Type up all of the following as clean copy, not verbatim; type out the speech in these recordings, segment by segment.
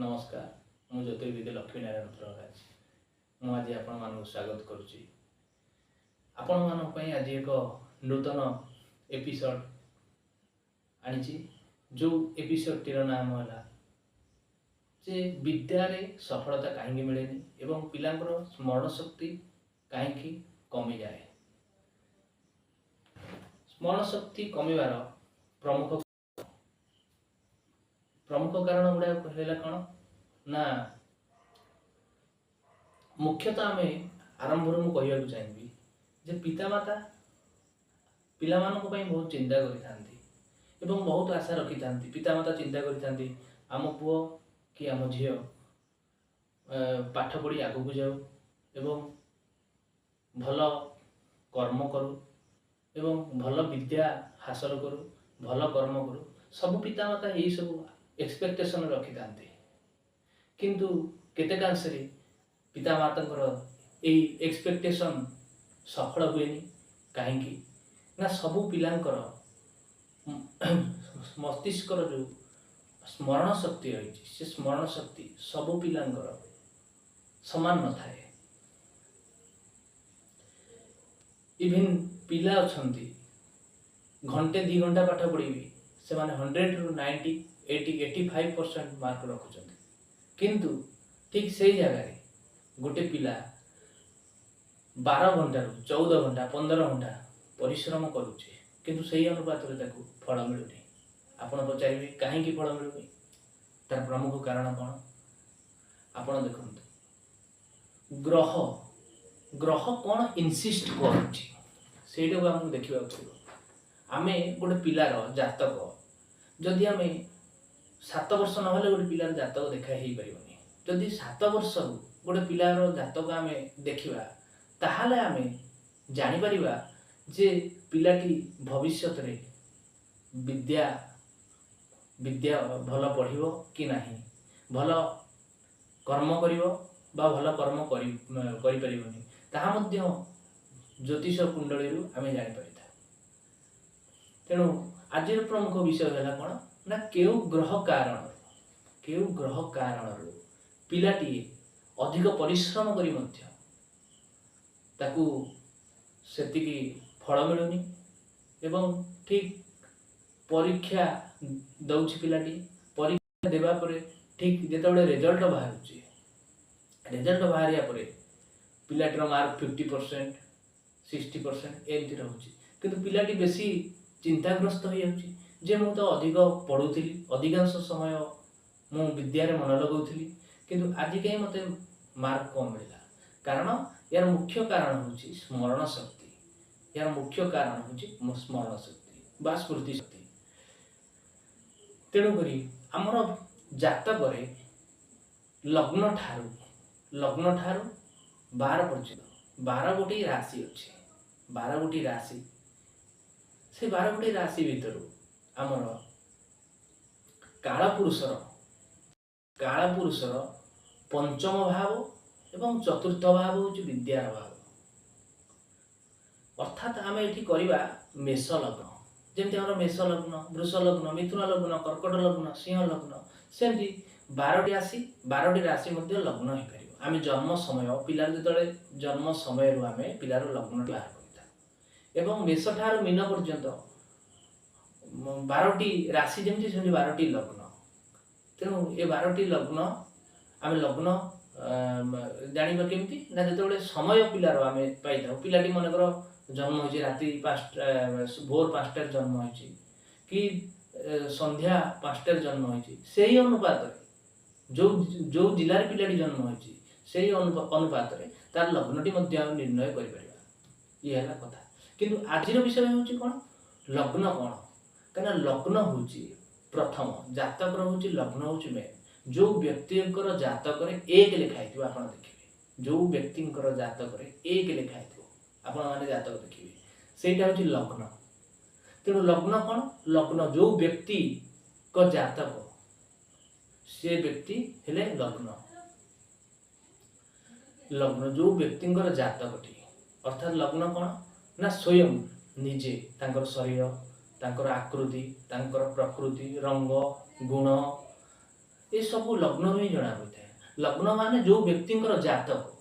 नमस्कार मु ज्योतिर्विद्य लक्ष्मीनारायण प्रकाश मुझे आपण मानक स्वागत करुच्ची आपण मानक आज एक नूतन एपिसोड आनी जो एपिसोड टीर नाम है जे विद्यारे सफलता कहीं मिलेनी एवं पिलांकर स्मरण शक्ति कहीं कमी जाए। स्मरण शक्ति कमिवार प्रमुख कारण गुड़ा कौन ना मुख्यतः आम आरंभ मुझे चाहिए जे पितामाता पिला बहुत चिंता करि बहुत आशा रखी था। पितामाता चिंता करि आम पुओ कि आम झील पाठ पढ़ी आग को जाऊ एवं भल कर्म करू एवं भल विद्या हासिल करू भल कर्म करू सब पितामाता यही सब एक्सपेक्टेशन रखी था। किंतु केतेकांशरे पितामाता यही एक्सपेक्टेशन सफल हुए कहीं ना सबू पिलांकर मस्तिष्कर जो स्मरण शक्ति रही से स्मरण शक्ति सबू पिलांकर समान न थाए। इवन पिला अच्छी घंटे 2 घंटा पाठ पढ़ी से 100 ରୁ 90 85% मार्क रखुंट किंतु ठीक से जगह गोटे पिला 12 घंटा 14 घंटा 15 घंटा परिश्रम करुचे किंतु सही अनुपात फल मिलूनी। आपड़ पचारे कहीं फल मिलूनी तार प्रमुख कारण कौन आपड़ देखु ग्रह ग्रह कौन इनसिस्ट करूँ आमको देखा पड़ो। आम गोटे पिलार जातक जदि आम 7 वर्ष ना गोटे पिलार जातक देखा ही पारनी जदि 7 वर्ष गोटे पिलार जातक आम देखा ताहले आम जापर जे पिलाटी भविष्य विद्या विद्या भल पढ़ो कि नहीं भल कर्म कर भल कर्म करें ताहा ज्योतिष कुंडली आम जापर। तेणु आज प्रमुख विषय है कौन ना क्यों ग्रह कारण पिलाटी अधिक परिश्रम करी सेतिकी फल मिलूनी एवं ठीक परीक्षा दौच पिलाटी परीक्षा देवा परे ठीक जिते रिजल्ट बाहर पिलाटीर मार्क 50% 60% एमती रोचे किंतु पिलाटी बेसी चिंताग्रस्त हो जे मु तो अधिक पढ़ुली अधिकांश समय मु विद्यारे मन लगाऊली किंतु आज कहीं मते मार्क कम मिला कारण यार मुख्य कारण हूँ स्मरण शक्ति यार मुख्य कारण हूँ स्मरण शक्ति बा स्मृति शक्ति। तेणुक आमर जातक लग्न ठारू 12 पर्यंत 12 गोटी राशि अच्छे 12 गोटी राशि से 12 गोटी राशि भितर आमर कालपुरुषर पंचम भाव एवं चतुर्थ भाव हूँ विद्यार भाव। अर्थात आम ये करवा मेष लग्न जमी आम मेष लग्न वृष लग्न मिथुन लग्न कर्कट लग्न सिंह लग्न सेमती 12टी राशि लग्न हो पार। आम जन्म समय पिलार जो जन्म समय आम पिलार लग्न बाहर करता एवं मेष ठार मीन पर्यंत 12टी राशि जमी 12टी लग्न। तेणु ये 12टी लग्न आम लग्न जाना केमती ना जो समय पिलार आम पाई था पिलाटी मनकर जन्म हो राति 5 भोर 5टार जन्म हो कि संध्या 5टार जन्म हो से ही अनुपात जो जो जिलार पिलाटी जन्म हो से ही अनुपात तार लग्नटी निर्णय कर कथा। किंतु आज विषय हूँ कौन लग्न कौन कहीं लग्न हूँ प्रथम जातक हूँ लग्न हूँ मेन जो व्यक्ति जातक 1 लिखाई आप देखिए जो व्यक्ति जातक 1 लिखाई आपण मैंने जातक देखिए सेटा हूँ लग्न। तेणु लग्न कौन लग्न जो व्यक्ति को जातक से व्यक्ति हेले लग्न लग्न जो व्यक्ति जातकटी अर्थात लग्न कौन ना स्वयं निजे तांकर शरीर तांकर आकृति तांकर प्रकृति रंग गुण ये सब लग्न ही जना होता है। लग्न माने जो व्यक्ति जातक,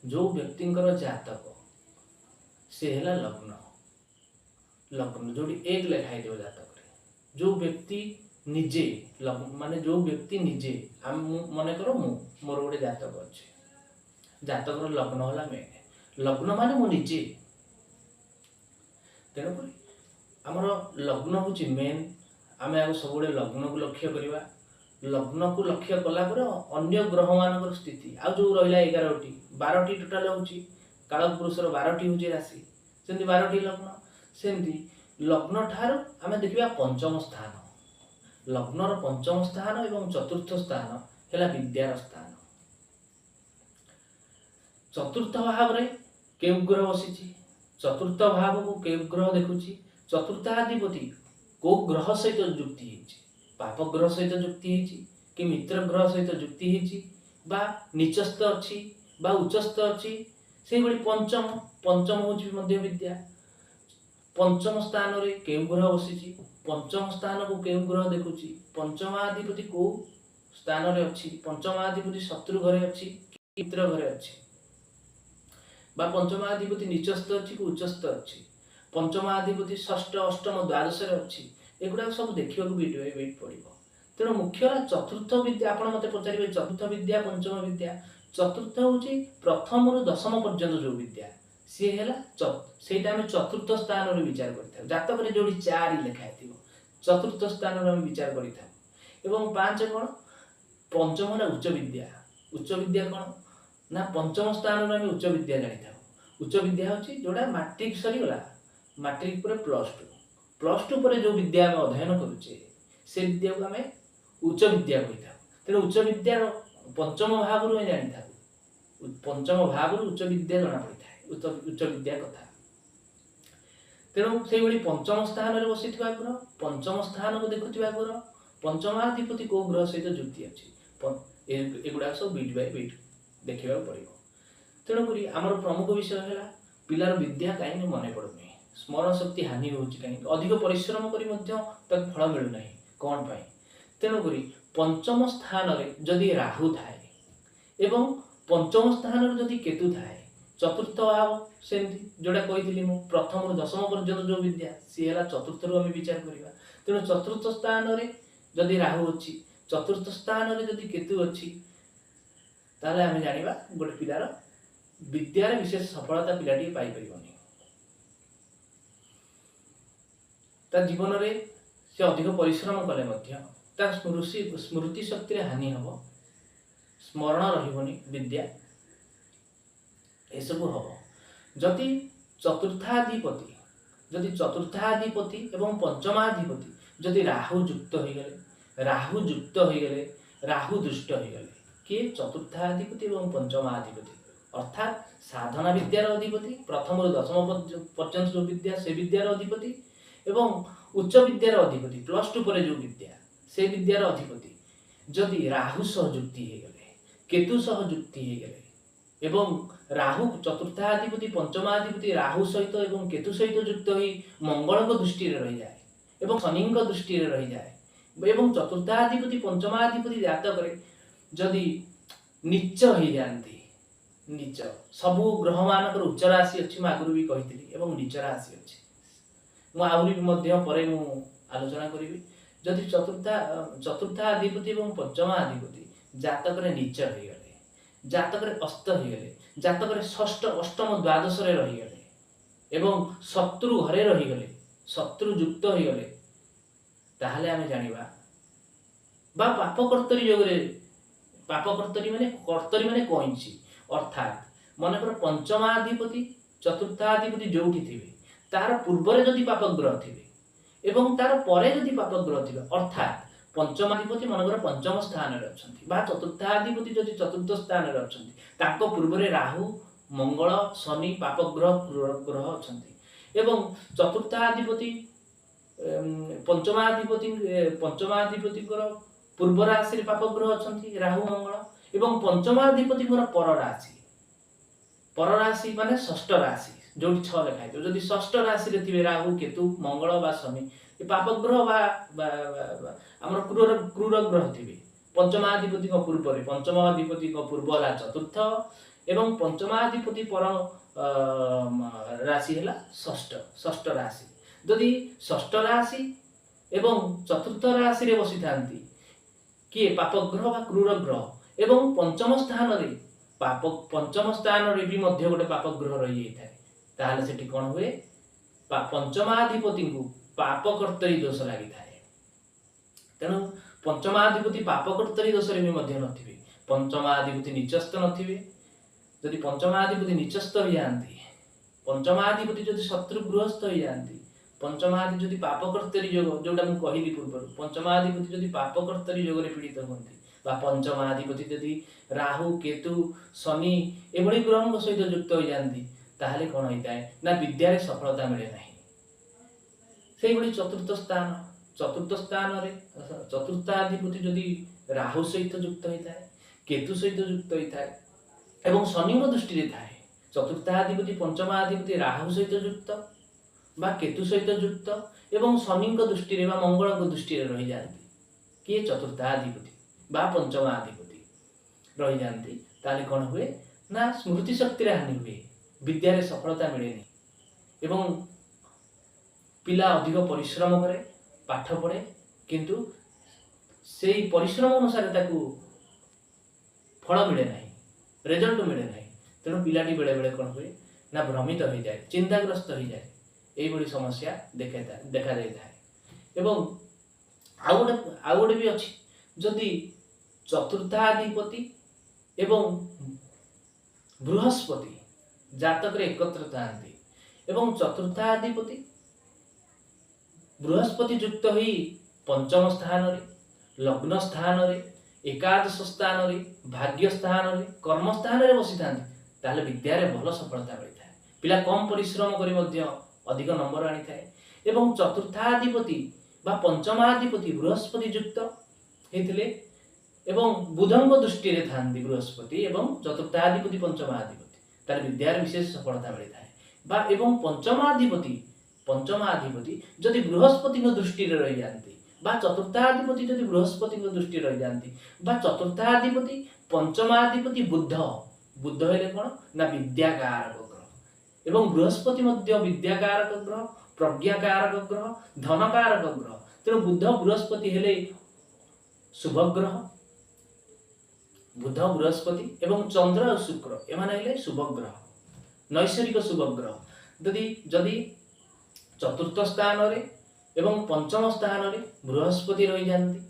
जो व्यक्ति जातक से है लग्न। लग्न जो एक लिखाई दिव जातक रे, जो व्यक्ति निजे लग्न माने जो व्यक्ति निजे मन कर मोर गोटे जातक अच्छे, जातक लग्न है मेन। लग्न माने मु निजे, तेणुक आमर लग्न हूँ मेन। आम आगे सब लग्न को लक्ष्य करवा। लग्न को लक्ष्य कलापर अन्य ग्रह मान स्थिति आ जो रहा 11टी 12टी टोटाल हूँ कालपुरुषर 12टी हूँ राशि, सेमती 12टी लग्न। सेमती लग्न ठार आम देखा पंचम स्थान, लग्नर पंचम स्थान एवं चतुर्थ स्थान है विद्यार स्थान। चतुर्थ भाव में केउ ग्रह बसी, चतुर्थ भाव को केउ ग्रह देखुची, चतुर्थाधिपति को ग्रह सहित जुक्ति है, पाप ग्रह सहित जुक्ति है कि मित्र ग्रह सहित जुक्ति है बा नीचस्थ अच्छी बा उच्चस्थ अच्छी, से भली पंचम पंचम हूँ विद्या। पंचम स्थान रे केउ ग्रह बसी, पंचम स्थान को केउ ग्रह देखुची, पंचमाधिपति को स्थान रे अच्छी, पंचमाधिपति शत्रु घरे अच्छी कि मित्र घरे अच्छी, बा पंचमाधिपति नीचस्थ अच्छी कि उच्चस्थ अच्छी, पंचमाधिपति षष्ठ अष्टम द्वादश अच्छी, एगुड़ा सब देखा बीट पड़ो। तेणु मुख्य चतुर्थ विद्या। आप मत पचारे चतुर्थ विद्या पंचम विद्या। चतुर्थ हूँ प्रथम रु दशम पर्यंत जो विद्या सी है से आम चतुर्थ स्थान विचार कर जातक जो 4 लिखाई चतुर्थ स्थान आम विचार कर। 5 कौन पंचम है उच्च विद्या। उच्च विद्या कौन ना पंचम स्थान आम उच्च विद्या जानी था। उच्च विद्या हूँ जोड़ा मैट्रिक सरीगला, मैट्रिक पर +2 पर जो विद्या आम अध्ययन करुचे से विद्या को आम उच्च विद्या कही था। तेणु उच्च विद्या पंचम भाव रू जानी था, पंचम भाव उच्च विद्या जना पड़ी था, उच्च विद्या कथा। तेणु से पंचम स्थान में बसी ग्रह, पंचम स्थान को देखुवा ग्रह, पंचमाधिपति को ग्रह सहित जुक्ति अच्छी, एगुड़ा सब बीट बाय बीट देखा पड़ो। तेणुक आमर प्रमुख विषय है पिलार विद्या कहीं मन पड़ुनी, स्मरण शक्ति हानि हो कहीं, अधिक परिश्रम कर फल मिलूना कौन पाई। तेणुक पंचम स्थान में जदि राहु थाए एवं पंचम स्थान जदि केतु थाए, चतुर्थ भाव सेमती जोड़ा कही प्रथम रु दशम पर्यंत जो विद्या सी है चतुर्थ रु आम विचार करवा। तेणु चतुर्थ स्थान में जदि राहु अच्छी, चतुर्थ स्थान में जदि केतु अच्छी, ताले आम जानिबा गोटे पिलार विद्यार विशेष सफलता पिलाटी पाई परिबनी। ता जीवन रे से अधिक परिश्रम कले मध्य ता स्मृति शक्ति हानि हम, स्मरण रही विद्या एसबू हम। जदि चतुर्थाधिपति एवं पंचमाधिपति जदि राहु जुक्त हो गले, राहु दुष्ट हो गले, किए चतुर्थाधिपति एवं पंचमाधिपति अर्थात साधना विद्यार अधिपति, प्रथम रु दशम पर्यंत जो विद्या से विद्यार अधिपति एवं उच्च विद्यार अधिपति +2 पर जो विद्या से विद्यार अधिपति जदि राहु सह जुक्ति हो गले, केतु सह जुक्ति हो गले एवं राहु चतुर्थाधिपति पंचमाधिपति राहु सहित एवं केतु सहित जुक्त हो मंगल को दृष्टि रही जाए एवं शनि दृष्टि रही जाए एवं चतुर्थाधिपति पंचमाधिपति जातक जदि नीच हो जाती, नीच सबू ग्रह मानक उच्च राशि अच्छी आगुरी भी कही नीच राशि अच्छी मुझे आलोचना करी। जदि चतुर्थाधिपति और पंचमाधिपति जातक नीच हो गले, जातक अस्त हो गले, जातक षष्ठ अष्टम द्वादश रहीगले एवं शत्रु घरे रहीगले, शत्रु युक्त हो गले, ताहले आमे जानिबा बा पापकर्तरी योगरे, पापकर्तरी माने कईची अर्थात मनकर पंचमाधिपति चतुर्थाधिपति जोठी थिबे तार पूर्व जदि पापग्रह थिबे एवं तार परे जदि पापग्रह थिबे अर्थात पंचमाधिपति मनकर पंचम स्थान रे अछंती बा चतुर्थाधिपति जदि चतुर्थ स्थान रे अछंती ताको पूर्व रे राहु मंगल शनि पापग्रह ग्रह अछंती एवं चतुर्थाधिपति पंचमाधिपति पूर्व राशि पापग्रह अछंती राहु मंगल एवं पंचमाधिपति पर राशि माने षष्ठ राशि जो 6 लिखाई थो जदि षष्ठ राशि रे थिबे राहु केतु मंगल बा शनि पापग्रह बा हमर क्रूर ग्रह थिबे पंचमाधिपति पूर्व पंचमाधिपति पूर्व है चतुर्थ एवं पंचमाधिपति पर राशि है षष्ठ राशि। जदि षष्ठ राशि एवं चतुर्थ राशि रे बसी थांती किए पापग्रह बा क्रूर ग्रह एवं पंचम स्थान रे पंचम स्थान रे भी मध्य गोटे पापग्रह रही जाए ताहले सेठी कोन हुए पंचमाधिपति को पाप कर्तरी दोष लगी थाए। तेणु पंचमाधिपति पाप कर्तरी दोष रे भी मध्य नथिबे, पंचमाधिपति निचस्थ नथिबे। यदि पंचमाधिपति निचस्थ हो जाती, पंचमाधिपति जदि शत्रु गृहस्थ हो जाती, पंचमाधिपति जदि पाप कर्तरी योग जोटा मुझे कहली पूर्व, पंचमाधिपति जदि पाप कर्तरी योग पीड़ित होती बा पंचमाधिपति जदि राहु केतु शनि एभली ग्रहों सहित युक्त हो जाती ताहले कौन होता है ना विद्यारे सफलता मिले नहीं। से भली चतुर्थ स्थान रे चतुर्थाधिपति जदि राहु सहित युक्त होता है, केतु सहित युक्त होता है एवं शनि दृष्टि रे थाए, चतुर्थाधिपति पंचमाधिपति राहु सहित युक्त बा केतु सहित युक्त एवं शनि दृष्टि रे बा मंगल को दृष्टि रे रही जाती किए चतुर्थाधिपति बा पंचमाधिपति रही जाती ताले कौन हुए ना स्मृति शक्ति हानि हुए, विद्यारे सफलता मिलेनी एवं पिला अधिक परिश्रम करे पाठ पढ़े किंतु से परिश्रम अनुसार ताकू फल मिले ना, रेजल्ट मिले ना। तेणु पिलाटी बेले बेले कौन हुए ना भ्रमित हो जाए, चिंताग्रस्त हो जाए, यही समस्या देखा जाए। एवं आउ गोटे भी अच्छी जदि चतुर्थाधिपति एवं बृहस्पति जातक रे एकत्र थांती एवं चतुर्थाधिपति बृहस्पति युक्त ही पंचम स्थान रे लग्न स्थान रे एकादश स्थान रे भाग्य स्थान रे कर्म स्थान रे बसी थांती ताले विद्या रे भल सफलता मिलता है। पिला कम परिश्रम करी मध्य अधिक नंबर आनी थाए एवं चतुर्थाधिपति बा पंचमाधिपति बृहस्पति युक्त हेतिले एवं बुधंग दृष्टि रे थांती बृहस्पति एवं चतुर्थाधिपति पंचमाधिपति ताले विद्या रे विशेष सफलता मिलता है। बा एवं पंचमाधिपति जदि बृहस्पति दृष्टि रे रही जाती बा चतुर्थाधिपति जदि बृहस्पति दृष्टि रही जाती बा चतुर्थाधिपति पंचमाधिपति बुध हेले कौन ना विद्याकारक ग्रह एवं बृहस्पति मध्य विद्याकारक ग्रह प्रज्ञाकारक ग्रह धनकारक ग्रह। तेणु बुध बृहस्पति हेले शुभ ग्रह, बुध बृहस्पति एवं चंद्र और शुक्र एमाने हेले शुभ ग्रह, नैसर्गिक शुभ ग्रह। जदि चतुर्थ स्थान रे एवं पंचम स्थान रे बृहस्पति रही जाती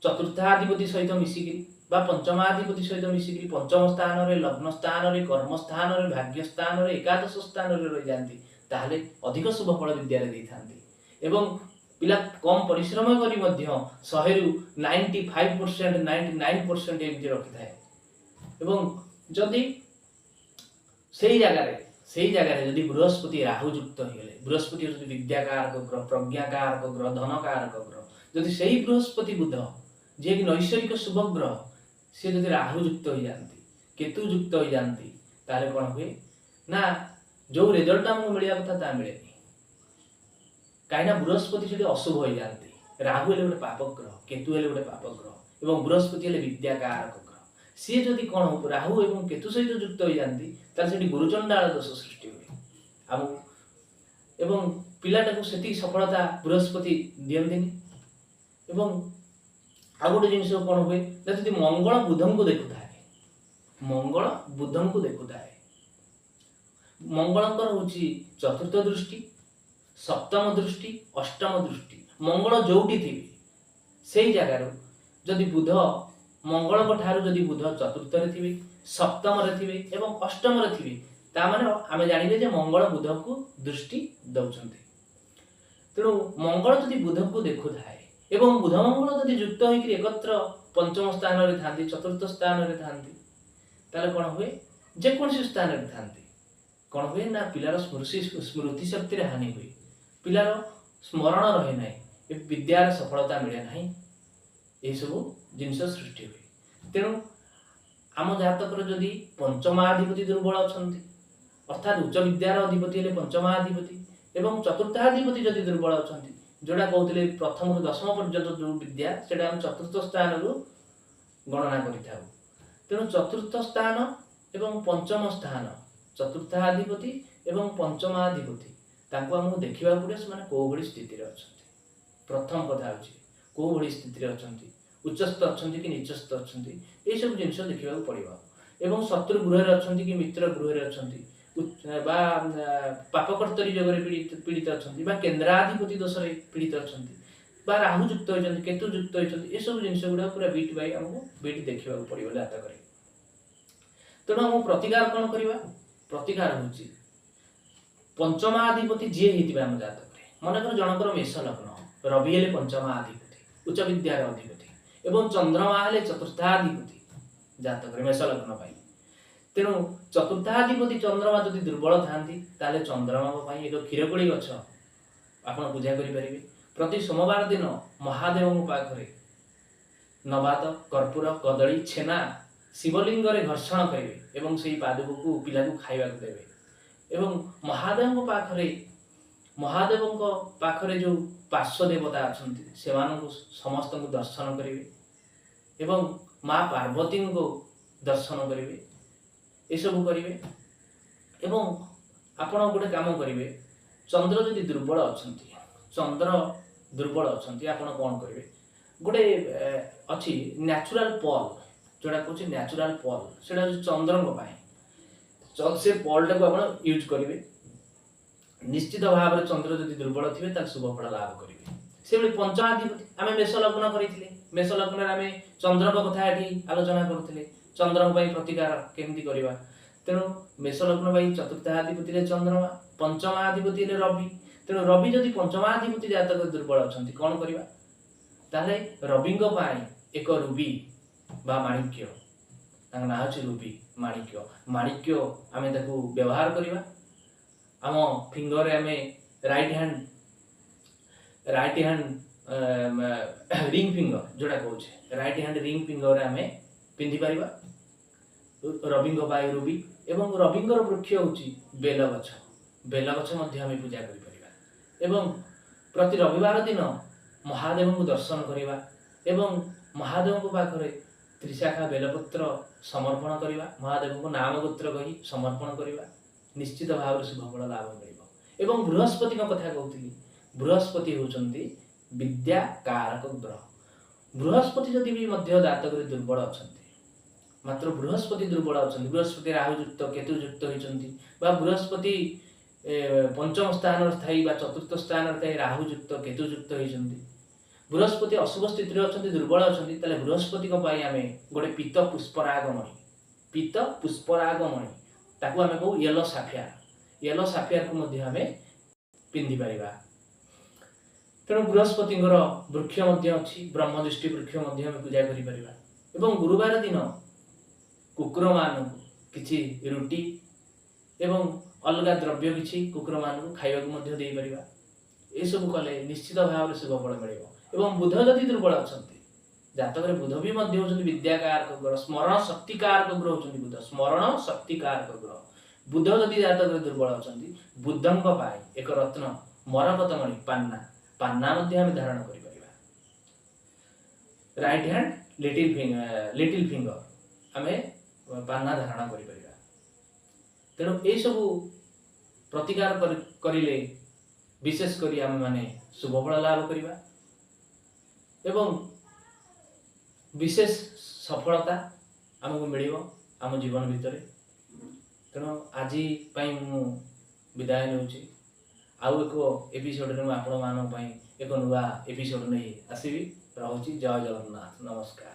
चतुर्थाधिपति सहित मिसिकी बा पंचमाधिपति सहित मिसिकी पंचम स्थान रे लग्न स्थान रे कर्म स्थान रे भाग्य स्थान रे एकादश स्थान रे रही जाती ताहले अधिक शुभ फल विद्या रे देथांती एवं पिला कम परिश्रम करी मध्य 100 रु 95% 99% एमती रखी थाए एवं जदि सेही जगह जदि बृहस्पति राहु युक्त होगले, बृहस्पति जदि विद्याकारक ग्रह प्रज्ञाकारक ग्रह धनकारक ग्रह जदि सेही बृहस्पति बुध जे कि नैसर्गिक शुभ ग्रह से जदि राहु युक्त हो जाती केतु युक्त हो जाती ताले कौन हुए ना जो रिजल्ट हमको मिलिया कथा ता मिलेनी। कहीं बृहस्पति जदि अशुभ हो जाती, राहु हेले गोटे पाप ग्रह केतु हेले गोटे पाप ग्रह एवं बृहस्पति हेले विद्याकारक ग्रह, सी जदि कौन हो राहु एवं केतु सहित युक्त हो जाती ताले गुरुचंडाल दोष सृष्टि हुए एवं पिलाटा से सफलता बृहस्पति दियंतिनी। एवं आ गोटे जिन कौन हुए जदि मंगल बुधन को देखुए, मंगल बुधन को देखुए, मंगलकर हूँ चतुर्थ दृष्टि सप्तम दृष्टि अष्टम दृष्टि, मंगल जोटी थी से जगार जदि बुध मंगल ठारू जदि बुध चतुर्थ थे सप्तम थे एवं अष्टम थे ताने आम जाने जे मंगल बुध को दृष्टि दौरान। तेणु मंगल जदि बुध को देखु थाए एवं बुध मंगल जदि युक्त होकर एकत्र पंचम स्थान रे थांती चतुर्थ स्थान रे थांती ताले कौन हुए जेकोसी स्थान रे थांती कौन हुए ना पिलार स्मृति शक्ति हानि हुए, पिलार स्मरण रहे ना, विद्यार सफलता मिले ना, यही सब जिनस सृष्टि हुए। तेणु आम जातक जदि पंचमाधिपति दुर्बल अच्छा अर्थात उच्च विद्यार अधिपति हेले पंचमाधिपति एवं चतुर्थाधिपति जदि दुर्बल अच्छा जोड़ा कहते प्रथम रु दशम पर्यंत जो विद्या से चतुर्थ स्थान रु गणना करिथाउ। तेणु चतुर्थ स्थान एवं पंचम स्थान, चतुर्थाधिपति एवं पंचमाधिपति तांको हमको देखिबा पड़े से माने को भली स्थिति रे अछंती। प्रथम कथा होची को भली स्थिति रे अछंती, उच्चस्थ अछंती कि नीचस्थ अछंती, ए सब जिंस देखिबा पड़िबा। एवं शत्रु गृह रे अछंती कि मित्र गृह रे अछंती, बा पापकर्तरी जगरे पीड़ित अछंती, बा केंद्राधिपति दोष रे पीड़ित अछंती, बा राहु युक्त होइछंती, केतु युक्त होइछंती, ए सब जिंस गुडा पूरा बीट बाय हमको बीट देखिबा पड़िबो जातक रे। तेणु हम प्रतिकार कौन करवा? प्रतिकार हूँ पंचमाधिपति जी होता आम जातक मनकर जनकर मेष लग्न, रवि हेले पंचमाधिपति उच्च विद्यार अधिपति एवं चंद्रमा हेले चतुर्थाधिपति जातक मेष लग्न पाई। तेणु चतुर्थाधिपति चंद्रमा जदि दुर्बल था चंद्रमा एक क्षीरकोड़ी गछ आप पूजा करें। प्रति सोमवार दिन महादेव पाखे नवात कर्पूर कदली छेना शिवलिंग रे घर्षण करेंगे एवं से पादुक को पिला को खाइबा को देवे एवं महादेव पाखरे जो पार्श्व देवता अछंती से समस्त को दर्शन करेंगे एवं माँ पार्वती को दर्शन करेंगे ये सब करेंगे। एवं आपण गोटे काम करेंगे, चंद्र यदि दुर्बल अछंती, चंद्र दुर्बल अछंती आपण कौन करेंगे? गोटे अच्छी नेचुरल पॉल जोड़ा कौन नेचुरल पॉल से चंद्र से पॉल टाक आप यूज करेंगे। निश्चित भाव में चंद्र यदि दुर्बल थे शुभ फल लाभ करेंगे। से पंचमाधिपति आम मेष लग्न करते, मेष लग्न आम चंद्र कथा ये आलोचना करते चंद्र प्रतिकार केमती करवा। तेणु मेष लग्न भाई चतुर्थाधिपति चंद्रमा, पंचमाधिपति रवि। तेणु रवि जदि पंचमाधिपति जातक दुर्बल अच्छा कौन करवा? ताले रवि एक रुबी बा माणिक्य ना अच्छे रुबी माणिक्य माणिक्य आम व्यवहार करवा। आम फिंगर आम राइट हैंड रिंग फिंगर जोड़ा कहे राइट हैंड रिंग फिंगर आम पिंधि पार रवि रुबी एवं रविंगर वृक्ष हूँ बेल गछ, बेल गछ आम पूजा कर प्रति रविवार दिन महादेव को दर्शन करवा एवं महादेव को पाखरे त्रिशाखा बेलपत्र समर्पण करवा, महादेव को नाम गोत्र कही समर्पण करवा, निश्चित भाव शुभ फल लाभ मिल। एवं बृहस्पति कथा कहती, बृहस्पति होती विद्या कारक ग्रह। बृहस्पति जदि भी जातक दुर्बल अच्छा, मात्र बृहस्पति दुर्बल अच्छा, बृहस्पति राहुयुक्त केतुयुक्त होती, बृहस्पति पंचम स्थान स्थायी चतुर्थ स्थान स्थायी राहुयुक्त केतुयुक्त होती, बृहस्पति अशुभ स्थित दुर्बल अच्छा, बृहस्पति आम गोटे पीत पुष्परागमणि, पीत पुष्परागमणि ताकू आम कहू येलो साफियार, येलो साफियार को आम पिंधि पार। तेणु बृहस्पति वृक्ष अच्छी ब्रह्मदृष्टि वृक्ष पूजा कर। गुरुवार दिन कुकुर मान किसी रुटी एवं अलग द्रव्य किसी कुकुर मान खाइबा दे पार। ये सब कले निश्चित भाव शुभ फल मिल। बुध जदि दुर्बल अच्छा, जातक बुध भी विद्या कारक ग्रह, स्मरण शक्ति कारक ग्रह होती बुध, स्मरण शक्ति कारक ग्रह। बुध जदि जातक दुर्बल अच्छा, बुद्धंक पाई एक रत्न मरकतमणि पान्ना, पान्ना धारण कर। राइट हैंड लिटिल फिंगर आम पान्ना धारण कर। तेणु ये सब प्रतिकार करिले विशेष करी आम माने शुभ फल लाभ करवा एवं विशेष सफलता आमको मिल आम जीवन भितर। तेणु आज मु विदाय नौची, आउ एक एपिसोड में आपण मानक एक नुआ एपिसोड नहीं आसबि। रहुची। जय जगन्नाथ, नमस्कार।